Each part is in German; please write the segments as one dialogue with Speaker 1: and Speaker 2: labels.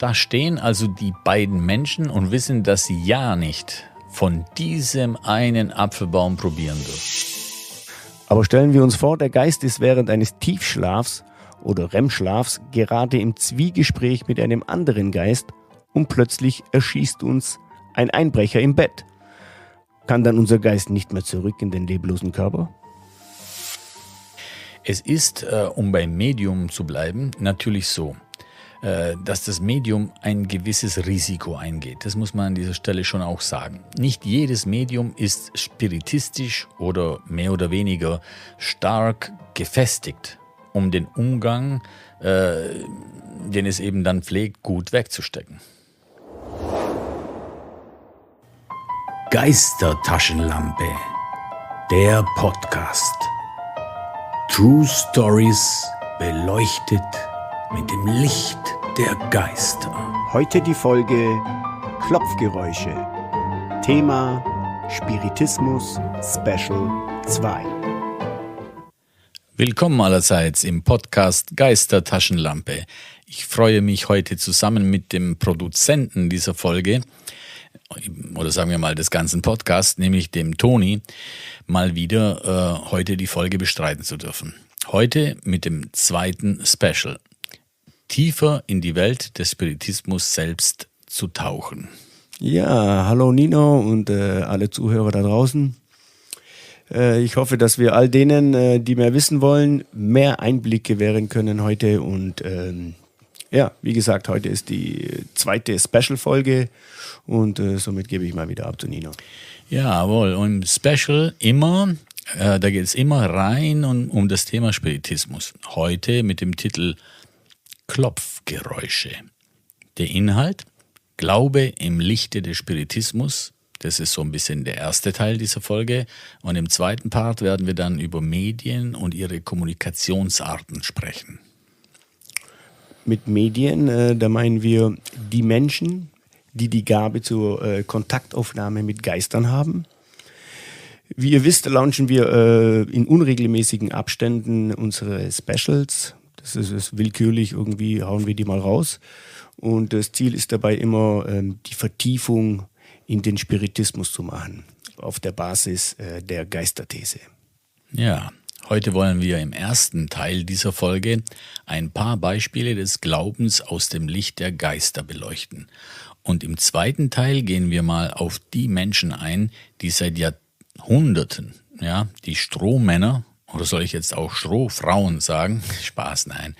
Speaker 1: Da stehen also die beiden Menschen und wissen, dass sie ja nicht von diesem einen Apfelbaum probieren dürfen.
Speaker 2: Aber stellen wir uns vor, der Geist ist während eines Tiefschlafs oder REM-Schlafs gerade im Zwiegespräch mit einem anderen Geist und plötzlich erschießt uns ein Einbrecher im Bett. Kann dann unser Geist nicht mehr zurück in den leblosen Körper?
Speaker 1: Es ist, um beim Medium zu bleiben, natürlich so, dass das Medium ein gewisses Risiko eingeht. Das muss man an dieser Stelle schon auch sagen. Nicht jedes Medium ist spiritistisch oder mehr oder weniger stark gefestigt, um den Umgang, den es eben dann pflegt, gut wegzustecken.
Speaker 3: Geistertaschenlampe, der Podcast. True Stories beleuchtet mit dem Licht der Geister.
Speaker 2: Heute die Folge Klopfgeräusche. Thema Spiritismus Special 2.
Speaker 1: Willkommen allerseits im Podcast Geistertaschenlampe. Ich freue mich heute zusammen mit dem Produzenten dieser Folge, oder sagen wir mal des ganzen Podcasts, nämlich dem Toni, mal wieder heute die Folge bestreiten zu dürfen. Heute mit dem zweiten Special. Tiefer in die Welt des Spiritismus selbst zu tauchen.
Speaker 2: Ja, hallo Nino und alle Zuhörer da draußen. Ich hoffe, dass wir all denen, die mehr wissen wollen, mehr Einblick gewähren können heute. Und ja, wie gesagt, heute ist die zweite Special-Folge und somit gebe ich mal wieder ab zu Nino.
Speaker 1: Jawohl, und im Special immer, da geht es immer rein um das Thema Spiritismus. Heute mit dem Titel Klopfgeräusche. Der Inhalt: Glaube im Lichte des Spiritismus. Das ist so ein bisschen der erste Teil dieser Folge. Und im zweiten Part werden wir dann über Medien und ihre Kommunikationsarten sprechen.
Speaker 2: Mit Medien, da meinen wir die Menschen, die die Gabe zur Kontaktaufnahme mit Geistern haben. Wie ihr wisst, launchen wir in unregelmäßigen Abständen unsere Specials. Das ist willkürlich, irgendwie hauen wir die mal raus. Und das Ziel ist dabei immer, die Vertiefung in den Spiritismus zu machen, auf der Basis der Geisterthese.
Speaker 1: Ja, heute wollen wir im ersten Teil dieser Folge ein paar Beispiele des Glaubens aus dem Licht der Geister beleuchten. Und im zweiten Teil gehen wir mal auf die Menschen ein, die seit Jahrhunderten, die Strohmänner, oder soll ich jetzt auch Strohfrauen sagen? Spaß, nein.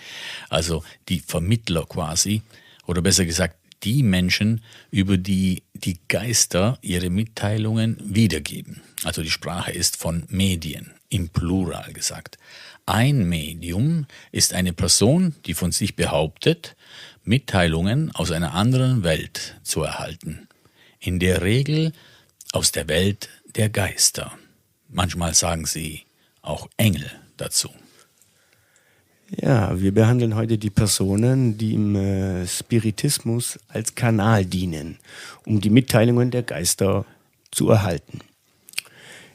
Speaker 1: Also die Vermittler quasi, oder besser gesagt die Menschen, über die die Geister ihre Mitteilungen wiedergeben. Also die Sprache ist von Medien, im Plural gesagt. Ein Medium ist eine Person, die von sich behauptet, Mitteilungen aus einer anderen Welt zu erhalten. In der Regel aus der Welt der Geister. Manchmal sagen sie auch Engel dazu.
Speaker 2: Ja, wir behandeln heute die Personen, die im Spiritismus als Kanal dienen, um die Mitteilungen der Geister zu erhalten.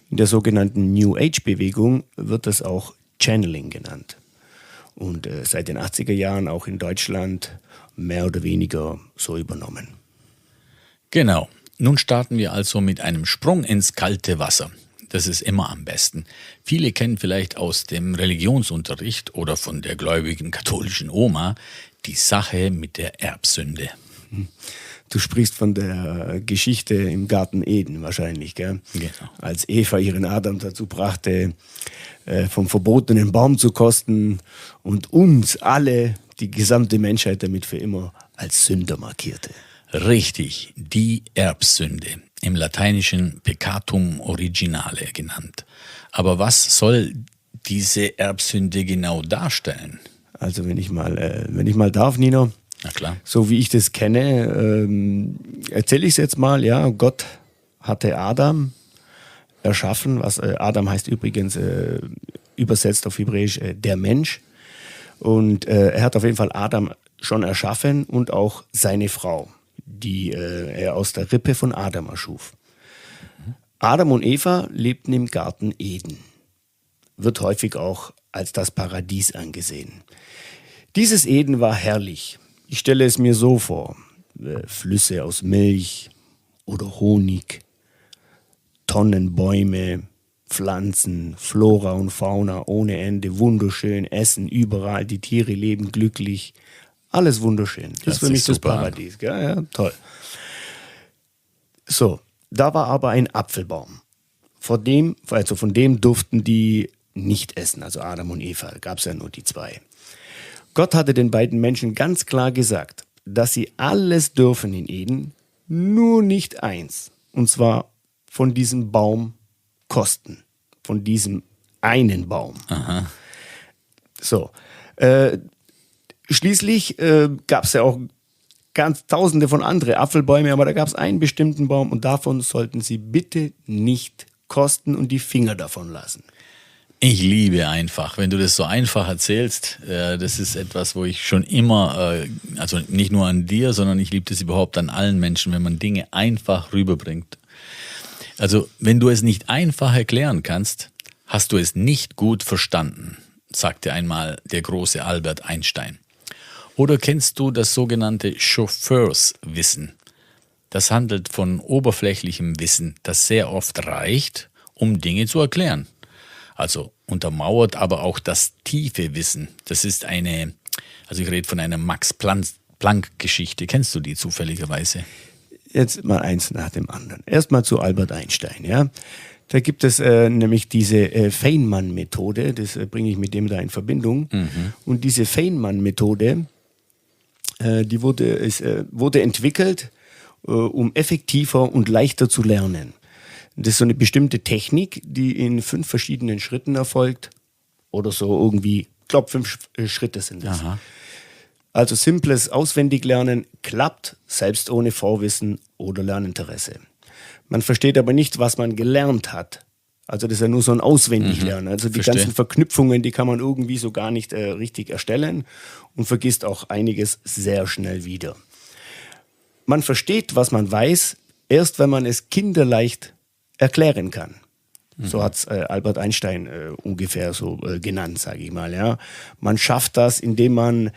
Speaker 2: In der sogenannten New Age-Bewegung wird das auch Channeling genannt. Und seit den 80er Jahren auch in Deutschland mehr oder weniger so übernommen.
Speaker 1: Genau. Nun starten wir also mit einem Sprung ins kalte Wasser. Das ist immer am besten. Viele kennen vielleicht aus dem Religionsunterricht oder von der gläubigen katholischen Oma die Sache mit der Erbsünde.
Speaker 2: Du sprichst von der Geschichte im Garten Eden wahrscheinlich, gell?
Speaker 1: Genau.
Speaker 2: Als Eva ihren Adam dazu brachte, vom verbotenen Baum zu kosten und uns alle, die gesamte Menschheit damit für immer als Sünder markierte.
Speaker 1: Richtig, die Erbsünde, im Lateinischen Peccatum originale genannt. Aber was soll diese Erbsünde genau darstellen?
Speaker 2: Also wenn ich mal darf, Nino,
Speaker 1: Na klar.
Speaker 2: so wie ich das kenne, erzähle ich es jetzt mal. Ja, Gott hatte Adam erschaffen, was Adam heißt übrigens übersetzt auf Hebräisch der Mensch. Und er hat auf jeden Fall Adam schon erschaffen und auch seine Frau, die er aus der Rippe von Adam erschuf. Adam und Eva lebten im Garten Eden. Wird häufig auch als das Paradies angesehen. Dieses Eden war herrlich. Ich stelle es mir so vor, Flüsse aus Milch oder Honig, Tonnen Bäume, Pflanzen, Flora und Fauna ohne Ende, wunderschön, Essen überall, die Tiere leben glücklich, alles wunderschön. Das ist für mich das Paradies. Gell? Ja, toll. So, da war aber ein Apfelbaum. Von dem durften die nicht essen, also Adam und Eva, gab es ja nur die zwei. Gott hatte den beiden Menschen ganz klar gesagt, dass sie alles dürfen in Eden, nur nicht eins. Und zwar von diesem Baum kosten. Von diesem einen Baum.
Speaker 1: Aha.
Speaker 2: So. Schließlich gab es ja auch ganz tausende von anderen Apfelbäumen, aber da gab es einen bestimmten Baum und davon sollten sie bitte nicht kosten und die Finger davon lassen.
Speaker 1: Ich liebe einfach, wenn du das so einfach erzählst, das ist etwas, wo ich schon immer, also nicht nur an dir, sondern ich liebe das überhaupt an allen Menschen, wenn man Dinge einfach rüberbringt. Also wenn du es nicht einfach erklären kannst, hast du es nicht gut verstanden, sagte einmal der große Albert Einstein. Oder kennst du das sogenannte Chauffeurswissen? Das handelt von oberflächlichem Wissen, das sehr oft reicht, um Dinge zu erklären. Also untermauert aber auch das tiefe Wissen. Das ist also ich rede von einer Max-Planck-Geschichte. Kennst du die zufälligerweise?
Speaker 2: Jetzt mal eins nach dem anderen. Erstmal zu Albert Einstein. Ja? Da gibt es nämlich diese Feynman-Methode, das bringe ich mit dem da in Verbindung. Und diese Feynman-Methode, die wurde entwickelt, um effektiver und leichter zu lernen. Das ist so eine bestimmte Technik, die in 5 verschiedenen Schritten erfolgt. Oder so irgendwie, ich glaube 5 Schritte sind das.
Speaker 1: Aha.
Speaker 2: Also simples Auswendiglernen klappt, selbst ohne Vorwissen oder Lerninteresse. Man versteht aber nicht, was man gelernt hat. Also das ist ja nur so ein Auswendiglernen. Also die ganzen Verknüpfungen, die kann man irgendwie so gar nicht richtig erstellen und vergisst auch einiges sehr schnell wieder. Man versteht, was man weiß, erst wenn man es kinderleicht erklären kann. So hat es Albert Einstein ungefähr so genannt, sage ich mal. Ja. Man schafft das, indem man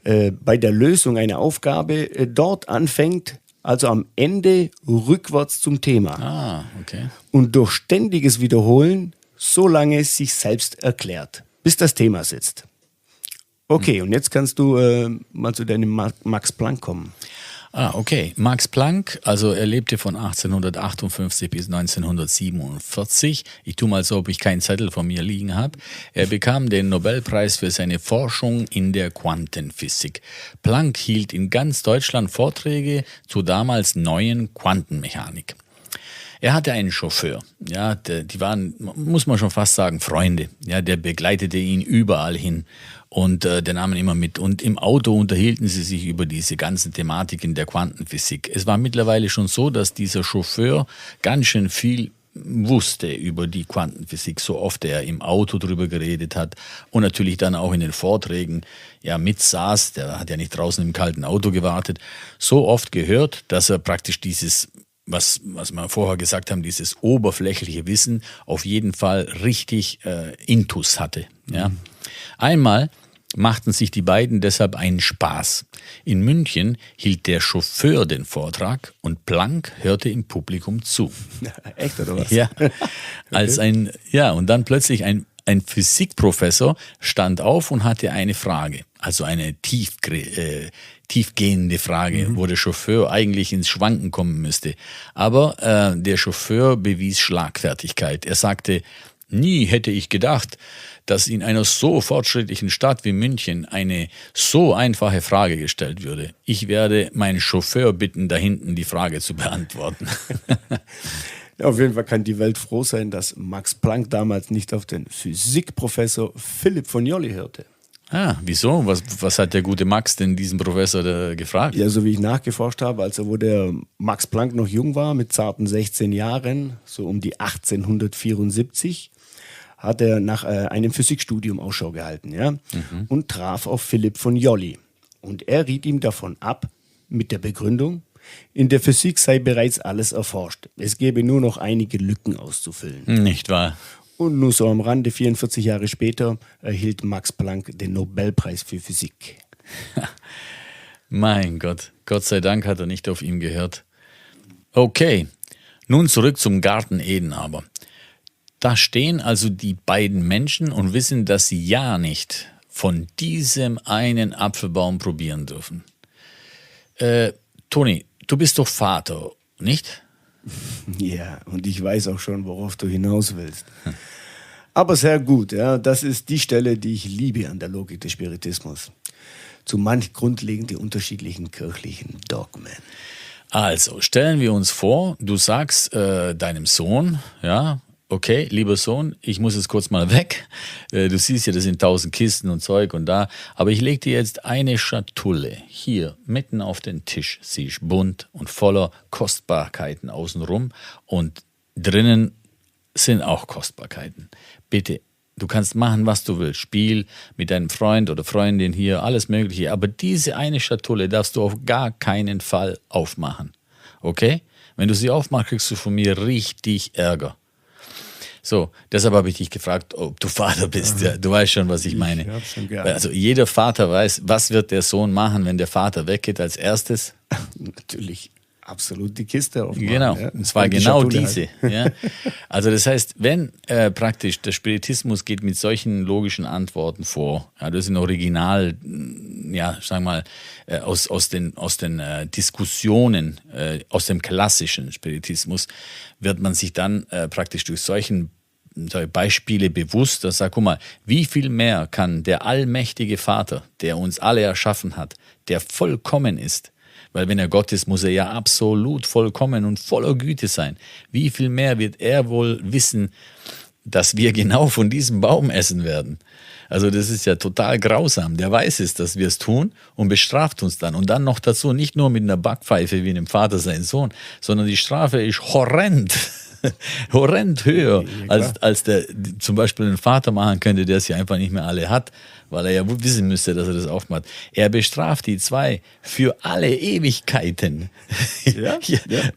Speaker 2: bei der Lösung einer Aufgabe dort anfängt, also am Ende rückwärts zum Thema.
Speaker 1: Ah, okay.
Speaker 2: Und durch ständiges Wiederholen so lange es sich selbst erklärt, bis das Thema sitzt. Okay, und jetzt kannst du mal zu deinem Max Planck kommen.
Speaker 1: Ah, okay. Max Planck, also er lebte von 1858 bis 1947. Ich tue mal so, ob ich keinen Zettel von mir liegen habe. Er bekam den Nobelpreis für seine Forschung in der Quantenphysik. Planck hielt in ganz Deutschland Vorträge zur damals neuen Quantenmechanik. Er hatte einen Chauffeur, ja, die waren, muss man schon fast sagen, Freunde. Ja, der begleitete ihn überall hin und der nahm ihn immer mit. Und im Auto unterhielten sie sich über diese ganzen Thematiken der Quantenphysik. Es war mittlerweile schon so, dass dieser Chauffeur ganz schön viel wusste über die Quantenphysik, so oft er im Auto drüber geredet hat und natürlich dann auch in den Vorträgen ja mitsaß. Der hat ja nicht draußen im kalten Auto gewartet. So oft gehört, dass er praktisch dieses was wir vorher gesagt haben, dieses oberflächliche Wissen auf jeden Fall richtig intus hatte. Ja. Einmal machten sich die beiden deshalb einen Spaß. In München hielt der Chauffeur den Vortrag und Planck hörte im Publikum zu.
Speaker 2: Echt, oder was?
Speaker 1: Ja, und dann plötzlich ein Physikprofessor stand auf und hatte eine Frage, also eine tiefgehende Frage, wo der Chauffeur eigentlich ins Schwanken kommen müsste. Aber der Chauffeur bewies Schlagfertigkeit. Er sagte, nie hätte ich gedacht, dass in einer so fortschrittlichen Stadt wie München eine so einfache Frage gestellt würde. Ich werde meinen Chauffeur bitten, da hinten die Frage zu beantworten.
Speaker 2: Auf jeden Fall kann die Welt froh sein, dass Max Planck damals nicht auf den Physikprofessor Philipp von Jolly hörte.
Speaker 1: Ah, wieso? Was hat der gute Max denn diesen Professor da gefragt?
Speaker 2: Ja, so wie ich nachgeforscht habe, also wo der Max Planck noch jung war, mit zarten 16 Jahren, so um die 1874, hat er nach einem Physikstudium Ausschau gehalten, ja, und traf auf Philipp von Jolly. Und er riet ihm davon ab, mit der Begründung, in der Physik sei bereits alles erforscht. Es gäbe nur noch einige Lücken auszufüllen.
Speaker 1: Nicht wahr?
Speaker 2: Und nur so am Rande, 44 Jahre später, erhielt Max Planck den Nobelpreis für Physik.
Speaker 1: Mein Gott, Gott sei Dank hat er nicht auf ihn gehört. Okay, nun zurück zum Garten Eden aber. Da stehen also die beiden Menschen und wissen, dass sie ja nicht von diesem einen Apfelbaum probieren dürfen. Toni, du bist doch Vater, nicht?
Speaker 2: Ja, und ich weiß auch schon, worauf du hinaus willst. Aber sehr gut, ja, das ist die Stelle, die ich liebe an der Logik des Spiritismus. Zu manch grundlegende unterschiedlichen kirchlichen Dogmen.
Speaker 1: Also, stellen wir uns vor, du sagst deinem Sohn, ja, okay, lieber Sohn, ich muss jetzt kurz mal weg. Du siehst ja, das sind 1000 Kisten und Zeug und da. Aber ich lege dir jetzt eine Schatulle hier mitten auf den Tisch. Sie ist bunt und voller Kostbarkeiten außenrum. Und drinnen sind auch Kostbarkeiten. Bitte, du kannst machen, was du willst. Spiel mit deinem Freund oder Freundin hier, alles Mögliche. Aber diese eine Schatulle darfst du auf gar keinen Fall aufmachen. Okay? Wenn du sie aufmachst, kriegst du von mir richtig Ärger. So, deshalb habe ich dich gefragt, ob du Vater bist. Ja, du weißt schon, was ich meine.
Speaker 2: Ich hab's schon geahnt.
Speaker 1: Also jeder Vater weiß, was wird der Sohn machen, wenn der Vater weggeht als erstes?
Speaker 2: Natürlich absolut die Kiste aufmachen.
Speaker 1: Genau,
Speaker 2: ja.
Speaker 1: und zwar
Speaker 2: Und die
Speaker 1: genau
Speaker 2: Schatulle
Speaker 1: diese.
Speaker 2: halt.
Speaker 1: Ja. Also das heißt, wenn praktisch der Spiritismus geht mit solchen logischen Antworten vor, ja, das sind original, ja, sagen wir mal, aus den Diskussionen, aus dem klassischen Spiritismus, wird man sich dann praktisch durch solche Beispiele bewusst, dass sagt, guck mal, wie viel mehr kann der allmächtige Vater, der uns alle erschaffen hat, der vollkommen ist, weil wenn er Gott ist, muss er ja absolut vollkommen und voller Güte sein. Wie viel mehr wird er wohl wissen, dass wir genau von diesem Baum essen werden? Also das ist ja total grausam. Der weiß es, dass wir es tun und bestraft uns dann. Und dann noch dazu nicht nur mit einer Backpfeife wie einem Vater seinen Sohn, sondern die Strafe ist horrend. Horrend höher, als der zum Beispiel ein Vater machen könnte, der es ja einfach nicht mehr alle hat, weil er ja wissen müsste, dass er das aufmacht. Er bestraft die zwei für alle Ewigkeiten.
Speaker 2: Ja.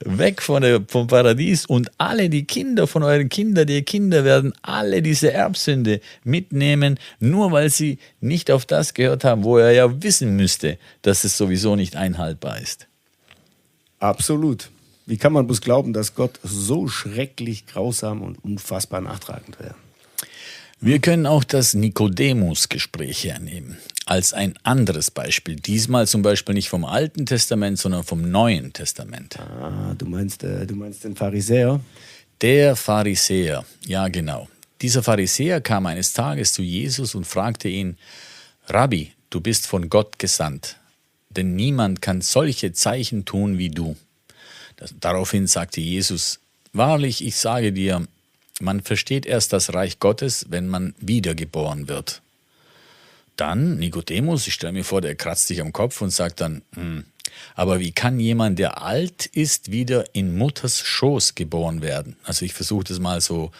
Speaker 1: Weg vom Paradies und alle die Kinder von euren Kindern, die Kinder werden alle diese Erbsünde mitnehmen, nur weil sie nicht auf das gehört haben, wo er ja wissen müsste, dass es sowieso nicht einhaltbar ist.
Speaker 2: Absolut. Wie kann man bloß glauben, dass Gott so schrecklich grausam und unfassbar nachtragend wäre?
Speaker 1: Wir können auch das Nikodemus-Gespräch hernehmen, als ein anderes Beispiel. Diesmal zum Beispiel nicht vom Alten Testament, sondern vom Neuen Testament.
Speaker 2: Ah, du meinst den Pharisäer?
Speaker 1: Der Pharisäer, ja genau. Dieser Pharisäer kam eines Tages zu Jesus und fragte ihn, Rabbi, du bist von Gott gesandt, denn niemand kann solche Zeichen tun wie du. Daraufhin sagte Jesus, wahrlich, ich sage dir, man versteht erst das Reich Gottes, wenn man wiedergeboren wird. Dann Nikodemus, ich stelle mir vor, der kratzt sich am Kopf und sagt dann, aber wie kann jemand, der alt ist, wieder in Mutters Schoß geboren werden? Also ich versuche das mal so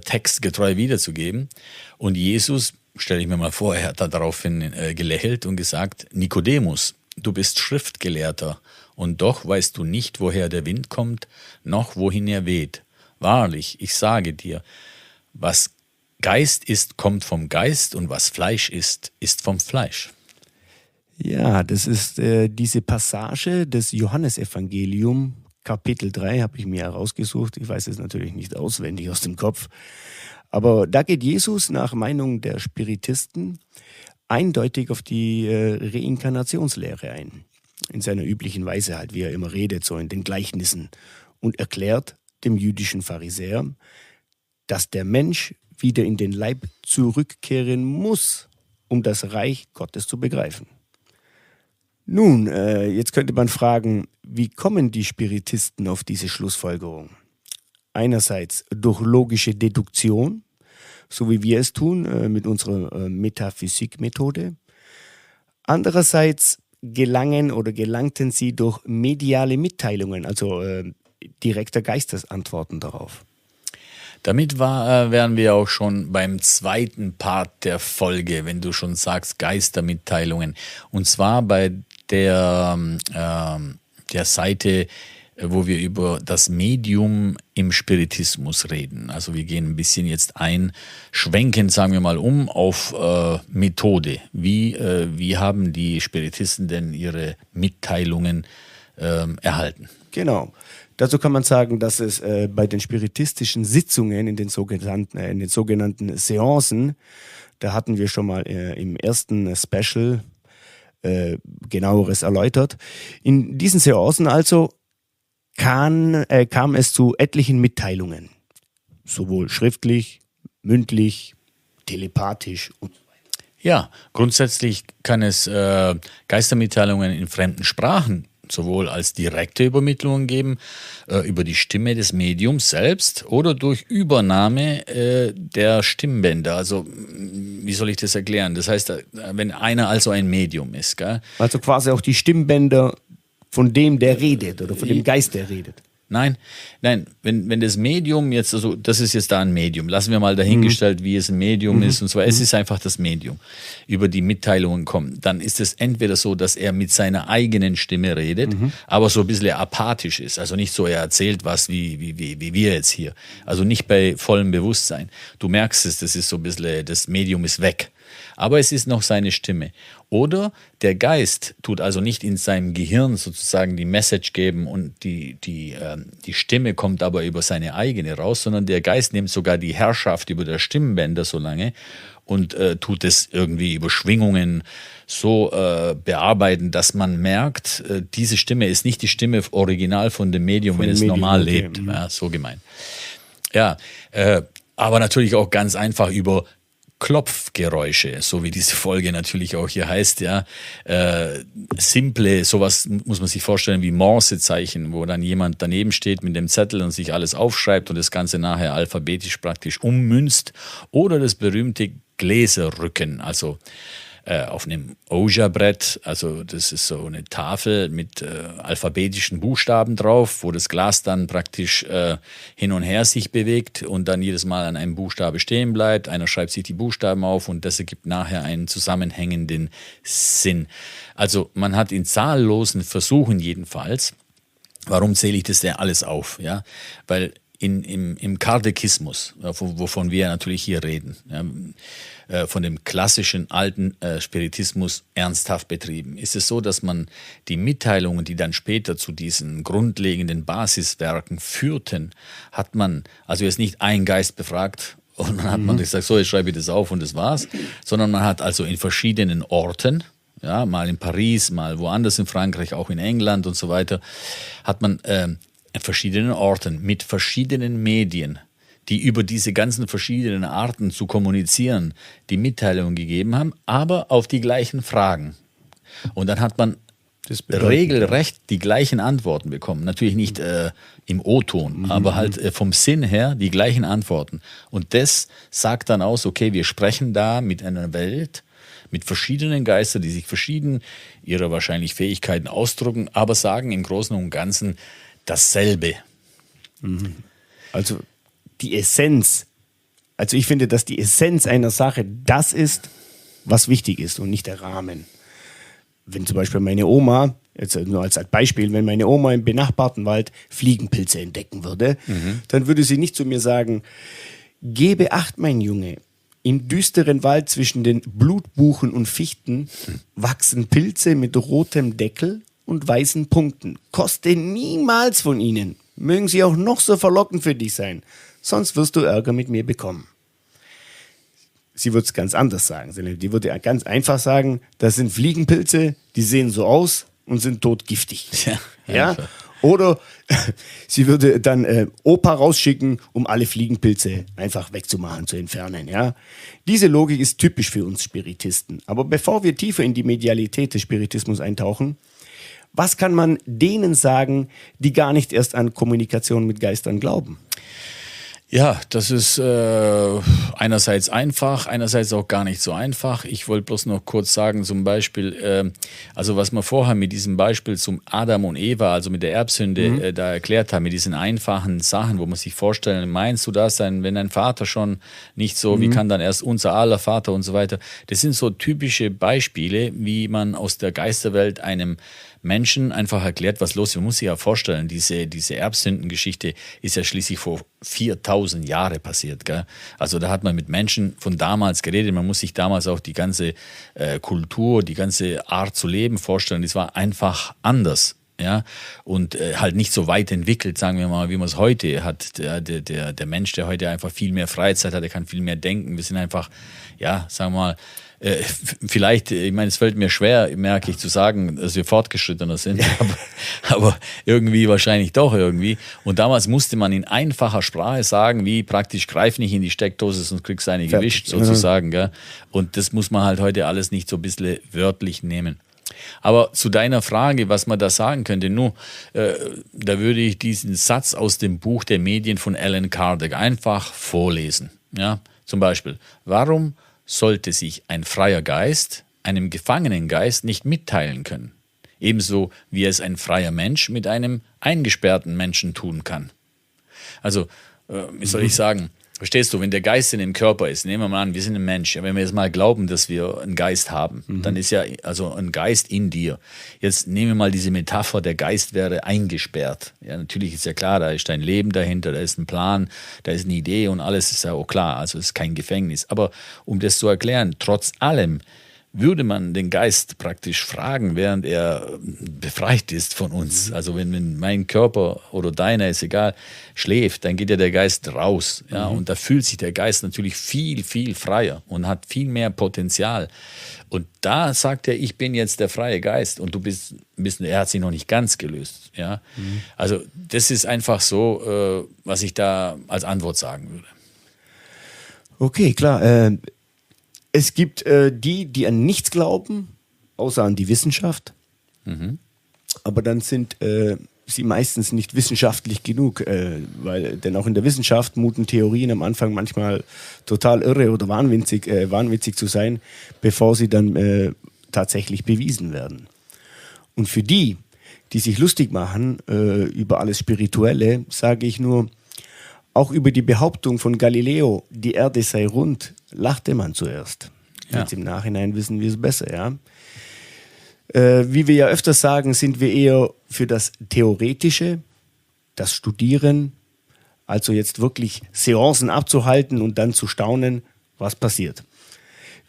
Speaker 1: textgetreu wiederzugeben. Und Jesus, stelle ich mir mal vor, er hat da daraufhin gelächelt und gesagt, Nikodemus, du bist Schriftgelehrter, und doch weißt du nicht, woher der Wind kommt, noch wohin er weht. Wahrlich, ich sage dir, was Geist ist, kommt vom Geist, und was Fleisch ist, ist vom Fleisch.
Speaker 2: Ja, das ist diese Passage des Johannesevangelium, Kapitel 3, habe ich mir herausgesucht. Ich weiß es natürlich nicht auswendig aus dem Kopf. Aber da geht Jesus nach Meinung der Spiritisten eindeutig auf die Reinkarnationslehre ein. In seiner üblichen Weise halt, wie er immer redet, so in den Gleichnissen, und erklärt dem jüdischen Pharisäer, dass der Mensch wieder in den Leib zurückkehren muss, um das Reich Gottes zu begreifen. Nun, jetzt könnte man fragen, wie kommen die Spiritisten auf diese Schlussfolgerung? Einerseits durch logische Deduktion, so wie wir es tun mit unserer Metaphysikmethode. Andererseits gelangten sie durch mediale Mitteilungen, also direkter Geistesantworten darauf.
Speaker 1: Damit wären wir auch schon beim zweiten Part der Folge, wenn du schon sagst Geistermitteilungen. Und zwar bei der Seite wo wir über das Medium im Spiritismus reden. Also wir gehen ein bisschen jetzt schwenken, sagen wir mal, auf Methode. Wie haben die Spiritisten denn ihre Mitteilungen erhalten?
Speaker 2: Genau. Dazu kann man sagen, dass es bei den spiritistischen Sitzungen in den sogenannten Seancen, da hatten wir schon mal im ersten Special genaueres erläutert. In diesen Seancen also kam es zu etlichen Mitteilungen, sowohl schriftlich, mündlich, telepathisch und
Speaker 1: ja, grundsätzlich kann es Geistermitteilungen in fremden Sprachen sowohl als direkte Übermittlungen geben, über die Stimme des Mediums selbst oder durch Übernahme der Stimmbänder. Also, wie soll ich das erklären? Das heißt, wenn einer also ein Medium ist, gell?
Speaker 2: Also quasi auch die Stimmbänder von dem, der redet oder von dem Geist, der redet.
Speaker 1: Nein, wenn das Medium jetzt, also das ist jetzt da ein Medium, lassen wir mal dahingestellt, wie es ein Medium ist und zwar, es ist einfach das Medium, über die Mitteilungen kommt, dann ist es entweder so, dass er mit seiner eigenen Stimme redet, aber so ein bisschen apathisch ist, also nicht so, er erzählt was wie wir jetzt hier, also nicht bei vollem Bewusstsein. Du merkst es, das ist so ein bisschen, das Medium ist weg. Aber es ist noch seine Stimme. Oder der Geist tut also nicht in seinem Gehirn sozusagen die Message geben und die Stimme kommt aber über seine eigene raus, sondern der Geist nimmt sogar die Herrschaft über der Stimmbänder so lange und tut es irgendwie über Schwingungen so bearbeiten, dass man merkt, diese Stimme ist nicht die Stimme original von dem Medium, wenn es normal lebt. Ja, so gemeint. Ja, aber natürlich auch ganz einfach über Klopfgeräusche, so wie diese Folge natürlich auch hier heißt, ja, simple, sowas muss man sich vorstellen wie Morsezeichen, wo dann jemand daneben steht mit dem Zettel und sich alles aufschreibt und das Ganze nachher alphabetisch praktisch ummünzt, oder das berühmte Gläserrücken, also auf einem Ouija-Brett, also das ist so eine Tafel mit alphabetischen Buchstaben drauf, wo das Glas dann praktisch hin und her sich bewegt und dann jedes Mal an einem Buchstabe stehen bleibt. Einer schreibt sich die Buchstaben auf und das ergibt nachher einen zusammenhängenden Sinn. Also man hat in zahllosen Versuchen jedenfalls, warum zähle ich das denn alles auf? Ja, weil im Kardekismus, wovon wir natürlich hier reden, ja, von dem klassischen alten Spiritismus ernsthaft betrieben, ist es so, dass man die Mitteilungen, die dann später zu diesen grundlegenden Basiswerken führten, hat man also jetzt nicht einen Geist befragt und dann hat man gesagt, so, jetzt schreibe ich das auf und das war's, sondern man hat also in verschiedenen Orten, ja, mal in Paris, mal woanders in Frankreich, auch in England und so weiter, hat man an verschiedenen Orten mit verschiedenen Medien, die über diese ganzen verschiedenen Arten zu kommunizieren, die Mitteilungen gegeben haben, aber auf die gleichen Fragen. Und dann hat man regelrecht die gleichen Antworten bekommen. Natürlich nicht im O-Ton, aber halt vom Sinn her die gleichen Antworten. Und das sagt dann aus, okay, wir sprechen da mit einer Welt, mit verschiedenen Geistern, die sich verschieden ihrer wahrscheinlich Fähigkeiten ausdrücken, aber sagen im Großen und Ganzen dasselbe.
Speaker 2: Also die Essenz, also ich finde, dass die Essenz einer Sache das ist, was wichtig ist und nicht der Rahmen. Wenn zum Beispiel meine Oma, jetzt nur als Beispiel, wenn meine Oma im benachbarten Wald Fliegenpilze entdecken würde, dann würde sie nicht zu mir sagen, gebe Acht, mein Junge, im düsteren Wald zwischen den Blutbuchen und Fichten wachsen Pilze mit rotem Deckel und weißen Punkten. Koste niemals von ihnen. Mögen sie auch noch so verlockend für dich sein. Sonst wirst du Ärger mit mir bekommen. Sie würde es ganz anders sagen. Die würde ganz einfach sagen, das sind Fliegenpilze, die sehen so aus und sind todgiftig. Ja? Oder sie würde dann Opa rausschicken, um alle Fliegenpilze einfach wegzumachen, zu entfernen. Ja? Diese Logik ist typisch für uns Spiritisten. Aber bevor wir tiefer in die Medialität des Spiritismus eintauchen, was kann man denen sagen, die gar nicht erst an Kommunikation mit Geistern glauben?
Speaker 1: Ja, das ist einerseits einfach, einerseits auch gar nicht so einfach. Ich wollte bloß noch kurz sagen, zum Beispiel, also was wir vorher mit diesem Beispiel zum Adam und Eva, also mit der Erbsünde, da erklärt haben, mit diesen einfachen Sachen, wo man sich vorstellen, meinst du das, wenn dein Vater schon nicht so, wie kann dann erst unser aller Vater und so weiter. Das sind so typische Beispiele, wie man aus der Geisterwelt einem Menschen einfach erklärt, was los ist. Man muss sich ja vorstellen, diese Erbsündengeschichte ist ja schließlich vor 4000 Jahren passiert. Gell? Also da hat man mit Menschen von damals geredet. Man muss sich damals auch die ganze Kultur, die ganze Art zu leben vorstellen. Das war einfach anders. Ja, und halt nicht so weit entwickelt, sagen wir mal, wie man es heute hat. Der Mensch, der heute einfach viel mehr Freizeit hat, der kann viel mehr denken. Wir sind einfach, ja, sagen wir mal, vielleicht, ich meine, es fällt mir schwer, merke ich, zu sagen, dass wir fortgeschrittener sind, aber irgendwie wahrscheinlich doch irgendwie. Und damals musste man in einfacher Sprache sagen, wie praktisch, greif nicht in die Steckdose, sonst kriegst du eine gewischt, sozusagen. Gell? Und das muss man halt heute alles nicht so ein bisschen wörtlich nehmen. Aber zu deiner Frage, was man da sagen könnte, da würde ich diesen Satz aus dem Buch der Medien von Alan Kardec einfach vorlesen. Ja? Zum Beispiel, warum sollte sich ein freier Geist einem gefangenen Geist nicht mitteilen können? Ebenso wie es ein freier Mensch mit einem eingesperrten Menschen tun kann. Also, wie soll ich sagen, verstehst du, wenn der Geist in dem Körper ist, nehmen wir mal an, wir sind ein Mensch, wenn wir jetzt mal glauben, dass wir einen Geist haben, dann ist ja also ein Geist in dir. Jetzt nehmen wir mal diese Metapher, der Geist wäre eingesperrt. Ja, natürlich ist ja klar, da ist dein Leben dahinter, da ist ein Plan, da ist eine Idee und alles ist ja auch klar, also es ist kein Gefängnis. Aber um das zu erklären, trotz allem würde man den Geist praktisch fragen, während er befreit ist von uns. Also wenn mein Körper oder deiner, ist egal, schläft, dann geht ja der Geist raus. Ja, und da fühlt sich der Geist natürlich viel, viel freier und hat viel mehr Potenzial. Und da sagt er, ich bin jetzt der freie Geist und du bist er hat sich noch nicht ganz gelöst. Ja? Also das ist einfach so, was ich da als Antwort sagen würde.
Speaker 2: Okay, klar. Es gibt die an nichts glauben, außer an die Wissenschaft. Aber dann sind sie meistens nicht wissenschaftlich genug, denn auch in der Wissenschaft muten Theorien am Anfang manchmal total irre oder wahnwitzig zu sein, bevor sie dann tatsächlich bewiesen werden. Und für die sich lustig machen über alles Spirituelle, sage ich nur, auch über die Behauptung von Galileo, die Erde sei rund, lachte man zuerst. Ja. Jetzt im Nachhinein wissen wir es besser, ja. Wie wir ja öfters sagen, sind wir eher für das Theoretische, das Studieren, also jetzt wirklich Seancen abzuhalten und dann zu staunen, was passiert.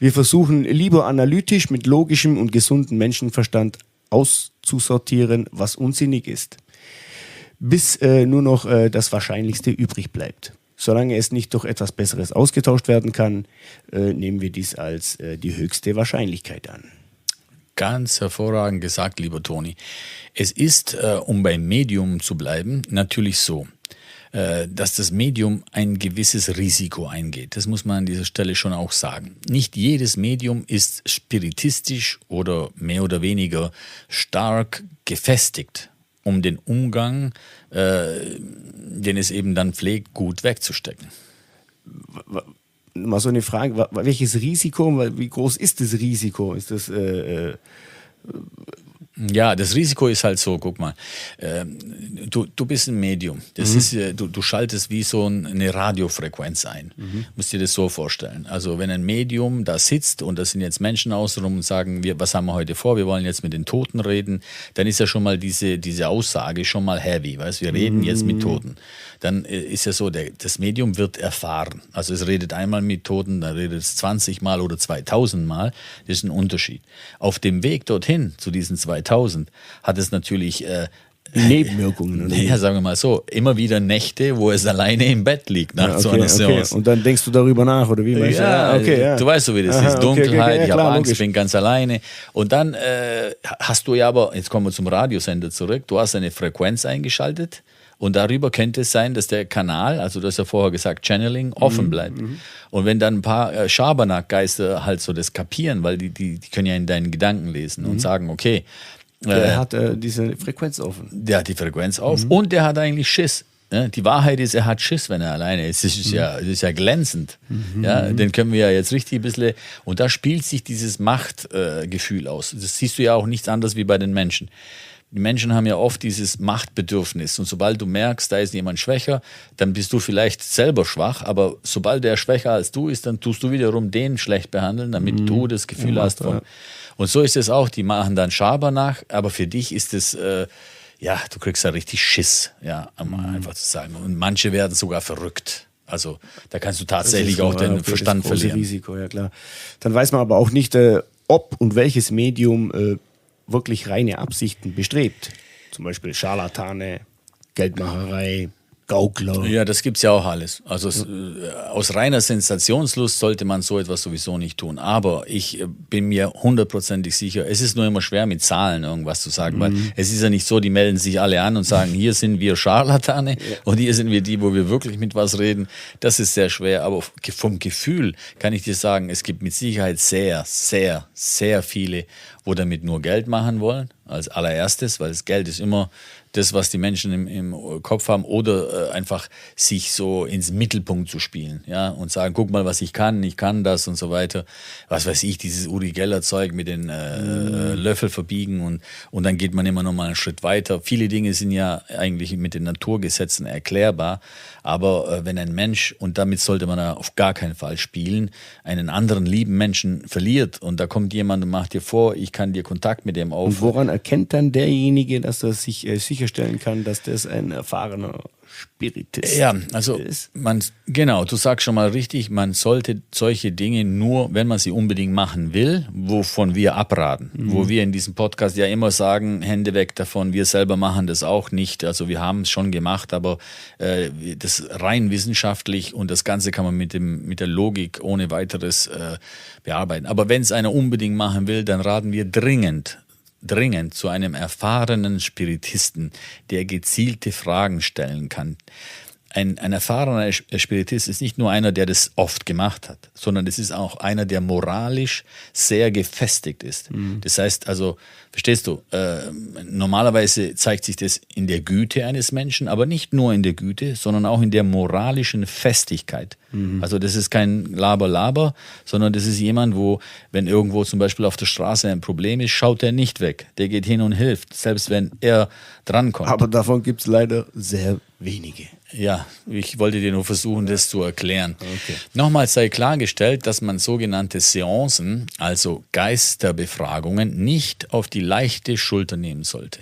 Speaker 2: Wir versuchen lieber analytisch mit logischem und gesundem Menschenverstand auszusortieren, was unsinnig ist, bis nur noch das Wahrscheinlichste übrig bleibt. Solange es nicht durch etwas Besseres ausgetauscht werden kann, nehmen wir dies als die höchste Wahrscheinlichkeit an.
Speaker 1: Ganz hervorragend gesagt, lieber Toni. Es ist, um beim Medium zu bleiben, natürlich so, dass das Medium ein gewisses Risiko eingeht. Das muss man an dieser Stelle schon auch sagen. Nicht jedes Medium ist spiritistisch oder mehr oder weniger stark gefestigt, um den Umgang, den es eben dann pflegt, gut wegzustecken.
Speaker 2: Mal so eine Frage, welches Risiko, wie groß ist das Risiko? Ist das...
Speaker 1: Ja, das Risiko ist halt so, guck mal, du bist ein Medium, das ist, du schaltest wie so eine Radiofrequenz ein, musst dir das so vorstellen. Also wenn ein Medium da sitzt und da sind jetzt Menschen außenrum und sagen, was haben wir heute vor, wir wollen jetzt mit den Toten reden, dann ist ja schon mal diese Aussage schon mal heavy, weißt, wir reden jetzt mit Toten. Dann ist ja so, das Medium wird erfahren. Also es redet einmal mit Toten, dann redet es 20 Mal oder 2000 Mal. Das ist ein Unterschied. Auf dem Weg dorthin, zu diesen 2000, hat es natürlich
Speaker 2: Nebenwirkungen.
Speaker 1: Ja, sagen wir mal so, immer wieder Nächte, wo es alleine im Bett liegt nach so einer Seance.
Speaker 2: Und dann denkst du darüber nach, oder wie?
Speaker 1: Du weißt so, wie das ist. Dunkelheit, ich habe Angst, ich bin ganz alleine. Und dann hast du ja aber, jetzt kommen wir zum Radiosender zurück, du hast eine Frequenz eingeschaltet. Und darüber könnte es sein, dass der Kanal, also du hast ja vorher gesagt, Channeling, offen bleibt. Und wenn dann ein paar Schabernack-Geister halt so das kapieren, weil die können ja in deinen Gedanken lesen und sagen, okay.
Speaker 2: Der hat diese Frequenz offen.
Speaker 1: Der hat die Frequenz auf und der hat eigentlich Schiss. Die Wahrheit ist, er hat Schiss, wenn er alleine ist. Das ist ja glänzend. Ja, den können wir ja jetzt richtig ein bisschen... Und da spielt sich dieses Machtgefühl aus. Das siehst du ja auch nichts anderes wie bei den Menschen. die Menschen haben ja oft dieses Machtbedürfnis. Und sobald du merkst, da ist jemand schwächer, dann bist du vielleicht selber schwach. Aber sobald der schwächer als du ist, dann tust du wiederum den schlecht behandeln, damit du das Gefühl hast von. Und so ist es auch. Die machen dann Schabernack, aber für dich ist es, du kriegst da richtig Schiss, einfach zu sagen. Und manche werden sogar verrückt. Also da kannst du tatsächlich auch den Verstand
Speaker 2: das große
Speaker 1: verlieren.
Speaker 2: Risiko, ja klar. Dann weiß man aber auch nicht, ob und welches Medium wirklich reine Absichten bestrebt. Zum Beispiel Scharlatane, Geldmacherei, Gaukler.
Speaker 1: Ja, das gibt's ja auch alles. Also aus reiner Sensationslust sollte man so etwas sowieso nicht tun. Aber ich bin mir 100% sicher, es ist nur immer schwer mit Zahlen irgendwas zu sagen, weil es ist ja nicht so, die melden sich alle an und sagen, hier sind wir Scharlatane und hier sind wir die, wo wir wirklich mit was reden. Das ist sehr schwer, aber vom Gefühl kann ich dir sagen, es gibt mit Sicherheit sehr, sehr, sehr viele, wo damit nur Geld machen wollen, als allererstes, weil das Geld ist immer das, was die Menschen im Kopf haben, oder einfach sich so ins Mittelpunkt zu spielen, ja, und sagen, guck mal, was ich kann das und so weiter. Was weiß ich, dieses Uri Geller Zeug mit den Löffel verbiegen und dann geht man immer noch mal einen Schritt weiter. Viele Dinge sind ja eigentlich mit den Naturgesetzen erklärbar, aber wenn ein Mensch, und damit sollte man auf gar keinen Fall spielen, einen anderen lieben Menschen verliert und da kommt jemand und macht dir vor, ich kann dir Kontakt mit dem auf.
Speaker 2: Und woran erkennt dann derjenige, dass er sich sicherstellen kann, dass das ein erfahrener Spiritist
Speaker 1: ja, also
Speaker 2: ist?
Speaker 1: Du sagst schon mal richtig, man sollte solche Dinge nur, wenn man sie unbedingt machen will, wovon wir abraten. Wo wir in diesem Podcast ja immer sagen, Hände weg davon, wir selber machen das auch nicht. Also wir haben es schon gemacht, aber das rein wissenschaftlich und das Ganze kann man mit der Logik ohne weiteres bearbeiten. Aber wenn es einer unbedingt machen will, dann raten wir dringend zu einem erfahrenen Spiritisten, der gezielte Fragen stellen kann. Ein erfahrener Spiritist ist nicht nur einer, der das oft gemacht hat, sondern es ist auch einer, der moralisch sehr gefestigt ist. Das heißt also, verstehst du, normalerweise zeigt sich das in der Güte eines Menschen, aber nicht nur in der Güte, sondern auch in der moralischen Festigkeit. Also das ist kein Laber, sondern das ist jemand, wo, wenn irgendwo zum Beispiel auf der Straße ein Problem ist, schaut er nicht weg. Der geht hin und hilft, selbst wenn er drankommt.
Speaker 2: Aber davon gibt es leider sehr wenige.
Speaker 1: Ja, ich wollte dir nur versuchen, das zu erklären.
Speaker 2: Okay.
Speaker 1: Nochmals sei klargestellt, dass man sogenannte Seancen, also Geisterbefragungen, nicht auf die leichte Schulter nehmen sollte.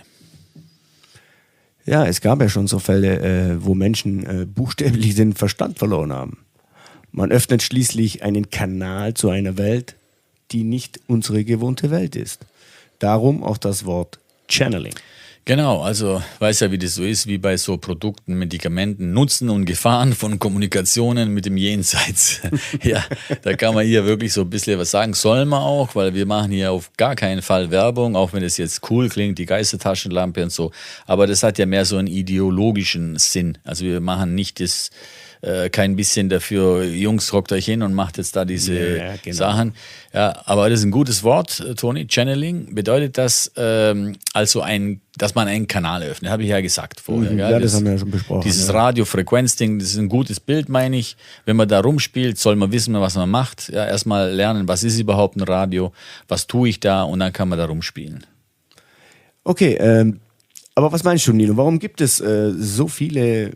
Speaker 2: Ja, es gab ja schon so Fälle, wo Menschen buchstäblich den Verstand verloren haben. Man öffnet schließlich einen Kanal zu einer Welt, die nicht unsere gewohnte Welt ist. Darum auch das Wort Channeling.
Speaker 1: Genau, also weiß ja, wie das so ist, wie bei so Produkten, Medikamenten, Nutzen und Gefahren von Kommunikationen mit dem Jenseits. Ja, da kann man hier wirklich so ein bisschen was sagen, soll man auch, weil wir machen hier auf gar keinen Fall Werbung, auch wenn es jetzt cool klingt, die Geistertaschenlampe und so, aber das hat ja mehr so einen ideologischen Sinn. Also wir machen nicht das kein bisschen dafür, Jungs, hockt euch hin und macht jetzt da diese Sachen. Ja, aber das ist ein gutes Wort, Toni. Channeling bedeutet das, dass man einen Kanal öffnet. Habe ich ja gesagt vorher.
Speaker 2: Ja, das haben wir ja schon besprochen.
Speaker 1: Dieses Radiofrequenzding, das ist ein gutes Bild, meine ich. Wenn man da rumspielt, soll man wissen, was man macht. Ja, erstmal lernen, was ist überhaupt ein Radio, was tue ich da, und dann kann man da rumspielen.
Speaker 2: Okay, aber was meinst du, Nilo? Warum gibt es so viele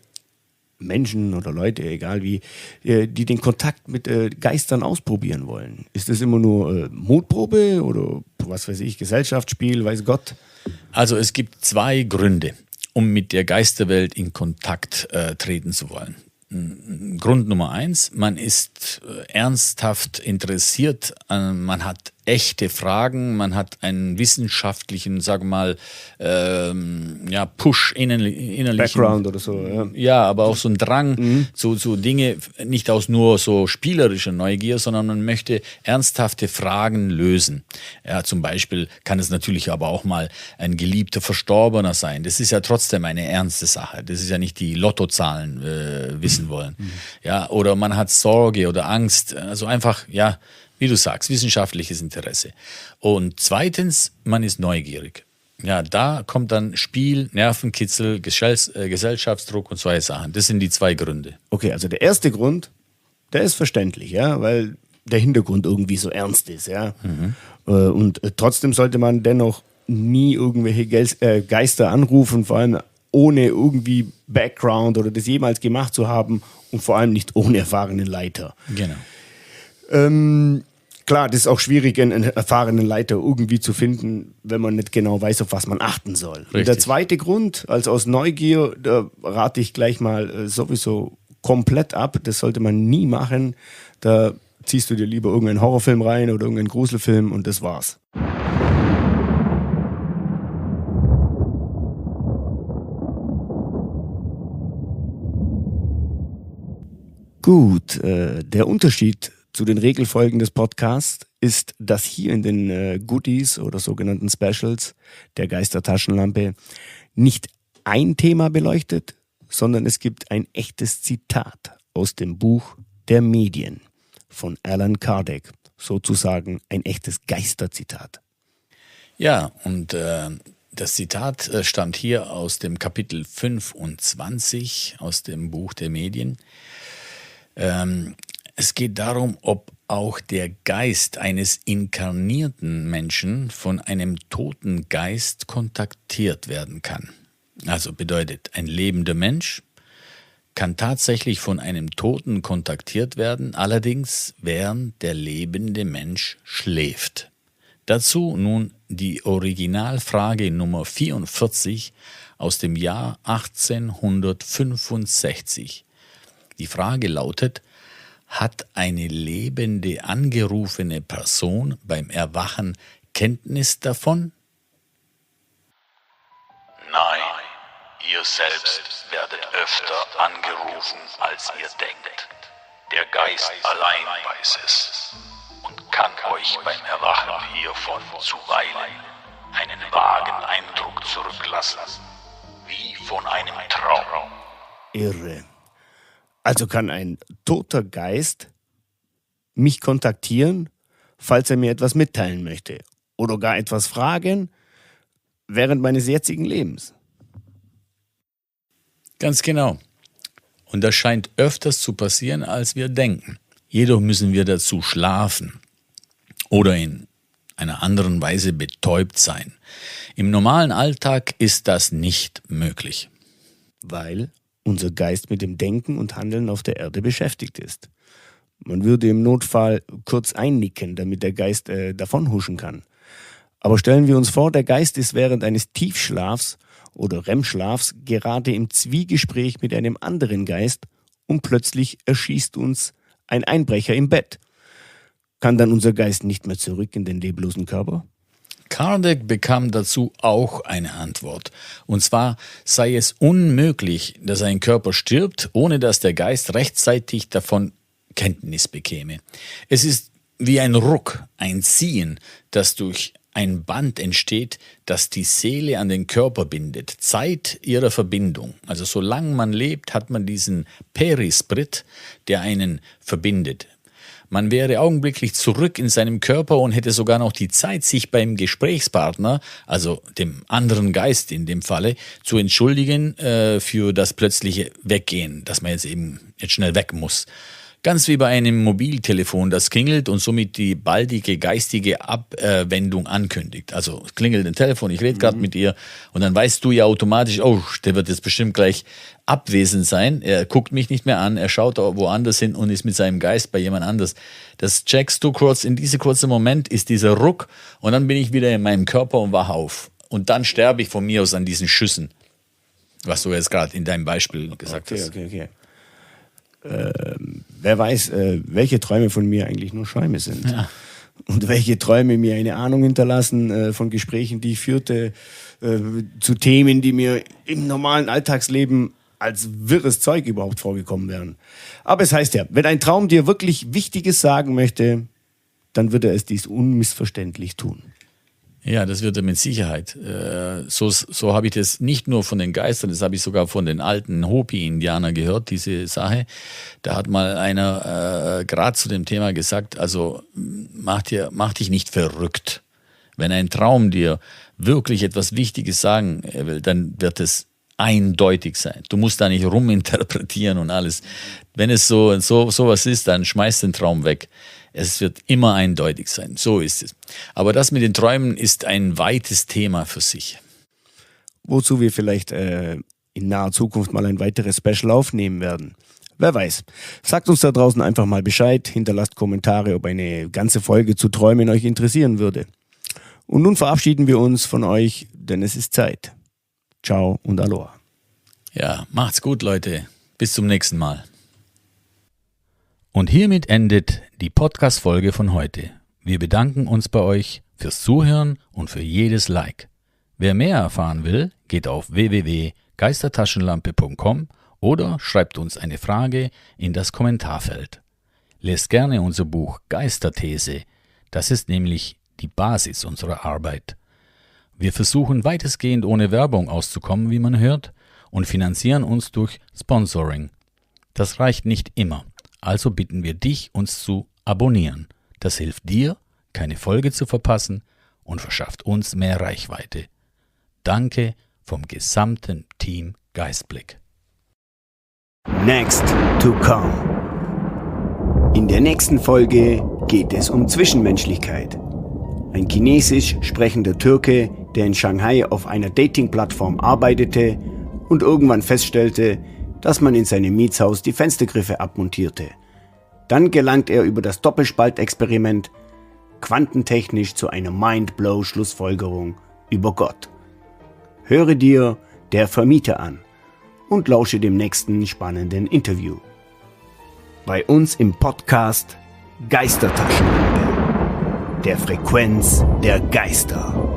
Speaker 2: Menschen oder Leute, egal wie, die den Kontakt mit Geistern ausprobieren wollen? Ist das immer nur Mutprobe oder was weiß ich, Gesellschaftsspiel, weiß Gott?
Speaker 1: Also es gibt zwei Gründe, um mit der Geisterwelt in Kontakt treten zu wollen. Grund Nummer 1, man ist ernsthaft interessiert, man hat echte Fragen, man hat einen wissenschaftlichen, sagen wir mal, Push innerlichen.
Speaker 2: Background oder so, ja.
Speaker 1: Ja, aber auch so ein Drang zu Dinge, nicht aus nur so spielerischer Neugier, sondern man möchte ernsthafte Fragen lösen. Ja, zum Beispiel kann es natürlich aber auch mal ein geliebter Verstorbener sein. Das ist ja trotzdem eine ernste Sache. Das ist ja nicht die Lottozahlen wissen wollen. Ja, oder man hat Sorge oder Angst. Also einfach, ja, wie du sagst, wissenschaftliches Interesse. Und zweitens, man ist neugierig. Ja, da kommt dann Spiel, Nervenkitzel, Gesellschaftsdruck und solche Sachen. Das sind die zwei Gründe.
Speaker 2: Okay, also der erste Grund, der ist verständlich, ja, weil der Hintergrund irgendwie so ernst ist, ja. Und trotzdem sollte man dennoch nie irgendwelche Geister anrufen, vor allem ohne irgendwie Background oder das jemals gemacht zu haben und vor allem nicht ohne erfahrenen Leiter.
Speaker 1: Genau.
Speaker 2: Klar, das ist auch schwierig, einen erfahrenen Leiter irgendwie zu finden, wenn man nicht genau weiß, auf was man achten soll. Und der zweite Grund, also aus Neugier, da rate ich gleich mal sowieso komplett ab. Das sollte man nie machen. Da ziehst du dir lieber irgendeinen Horrorfilm rein oder irgendeinen Gruselfilm und das war's. Gut, der Unterschied zu den Regelfolgen des Podcasts ist, dass hier in den Goodies oder sogenannten Specials der Geistertaschenlampe nicht ein Thema beleuchtet, sondern es gibt ein echtes Zitat aus dem Buch der Medien von Allan Kardec, sozusagen ein echtes Geisterzitat.
Speaker 1: Ja, und das Zitat stammt hier aus dem Kapitel 25 aus dem Buch der Medien. Es geht darum, ob auch der Geist eines inkarnierten Menschen von einem toten Geist kontaktiert werden kann. Also bedeutet, ein lebender Mensch kann tatsächlich von einem Toten kontaktiert werden, allerdings während der lebende Mensch schläft. Dazu nun die Originalfrage Nummer 44 aus dem Jahr 1865. Die Frage lautet: Hat eine lebende angerufene Person beim Erwachen Kenntnis davon?
Speaker 4: Nein, ihr selbst werdet öfter angerufen, als ihr denkt. Der Geist allein weiß es und kann euch beim Erwachen hiervon zuweilen einen vagen Eindruck zurücklassen, wie von einem Traum.
Speaker 2: Irre. Also kann ein toter Geist mich kontaktieren, falls er mir etwas mitteilen möchte oder gar etwas fragen während meines jetzigen Lebens.
Speaker 1: Ganz genau. Und das scheint öfters zu passieren, als wir denken. Jedoch müssen wir dazu schlafen oder in einer anderen Weise betäubt sein. Im normalen Alltag ist das nicht möglich.
Speaker 2: Weil unser Geist mit dem Denken und Handeln auf der Erde beschäftigt ist. Man würde im Notfall kurz einnicken, damit der Geist davonhuschen kann. Aber stellen wir uns vor, der Geist ist während eines Tiefschlafs oder REM-Schlafs gerade im Zwiegespräch mit einem anderen Geist und plötzlich erschießt uns ein Einbrecher im Bett. Kann dann unser Geist nicht mehr zurück in den leblosen Körper?
Speaker 1: Kardec bekam dazu auch eine Antwort. Und zwar sei es unmöglich, dass ein Körper stirbt, ohne dass der Geist rechtzeitig davon Kenntnis bekäme. Es ist wie ein Ruck, ein Ziehen, das durch ein Band entsteht, das die Seele an den Körper bindet. Zeit ihrer Verbindung. Also solange man lebt, hat man diesen Perisprit, der einen verbindet. Man wäre augenblicklich zurück in seinem Körper und hätte sogar noch die Zeit, sich beim Gesprächspartner, also dem anderen Geist in dem Falle, zu entschuldigen für das plötzliche Weggehen, dass man jetzt schnell weg muss. Ganz wie bei einem Mobiltelefon, das klingelt und somit die baldige geistige Abwendung ankündigt. Also es klingelt ein Telefon, ich rede gerade mit ihr und dann weißt du ja automatisch, oh, der wird jetzt bestimmt gleich abwesend sein. Er guckt mich nicht mehr an, er schaut woanders hin und ist mit seinem Geist bei jemand anders. Das checkst du kurz, in diesem kurzen Moment ist dieser Ruck und dann bin ich wieder in meinem Körper und wach auf. Und dann sterbe ich von mir aus an diesen Schüssen, was du jetzt gerade in deinem Beispiel gesagt hast.
Speaker 2: Okay. Wer weiß, welche Träume von mir eigentlich nur Schäume sind. Ja. Und welche Träume mir eine Ahnung hinterlassen von Gesprächen, die ich führte, zu Themen, die mir im normalen Alltagsleben als wirres Zeug überhaupt vorgekommen wären. Aber es heißt ja, wenn ein Traum dir wirklich Wichtiges sagen möchte, dann wird er es dies unmissverständlich tun.
Speaker 1: Ja, das wird er mit Sicherheit. So habe ich das nicht nur von den Geistern, das habe ich sogar von den alten Hopi-Indianern gehört, diese Sache. Da hat mal einer gerade zu dem Thema gesagt, also mach dich nicht verrückt. Wenn ein Traum dir wirklich etwas Wichtiges sagen will, dann wird es eindeutig sein. Du musst da nicht ruminterpretieren und alles. Wenn es so was ist, dann schmeiß den Traum weg. Es wird immer eindeutig sein. So ist es. Aber das mit den Träumen ist ein weites Thema für sich.
Speaker 2: Wozu wir vielleicht in naher Zukunft mal ein weiteres Special aufnehmen werden. Wer weiß. Sagt uns da draußen einfach mal Bescheid, hinterlasst Kommentare, ob eine ganze Folge zu Träumen euch interessieren würde. Und nun verabschieden wir uns von euch, denn es ist Zeit. Ciao und Aloha.
Speaker 1: Ja, macht's gut, Leute. Bis zum nächsten Mal. Und hiermit endet die Podcast-Folge von heute. Wir bedanken uns bei euch fürs Zuhören und für jedes Like. Wer mehr erfahren will, geht auf www.geistertaschenlampe.com oder schreibt uns eine Frage in das Kommentarfeld. Lest gerne unser Buch Geisterthese. Das ist nämlich die Basis unserer Arbeit. Wir versuchen weitestgehend ohne Werbung auszukommen, wie man hört, und finanzieren uns durch Sponsoring. Das reicht nicht immer, also bitten wir dich, uns zu abonnieren. Das hilft dir, keine Folge zu verpassen und verschafft uns mehr Reichweite. Danke vom gesamten Team Geistblick.
Speaker 2: Next to come. In der nächsten Folge geht es um Zwischenmenschlichkeit. Ein chinesisch sprechender Türke, der in Shanghai auf einer Dating-Plattform arbeitete und irgendwann feststellte, dass man in seinem Mietshaus die Fenstergriffe abmontierte. Dann gelangt er über das Doppelspaltexperiment quantentechnisch zu einer Mind-Blow-Schlussfolgerung über Gott. Höre dir Der Vermieter an und lausche dem nächsten spannenden Interview. Bei uns im Podcast Geistertaschenlampe, der Frequenz der Geister.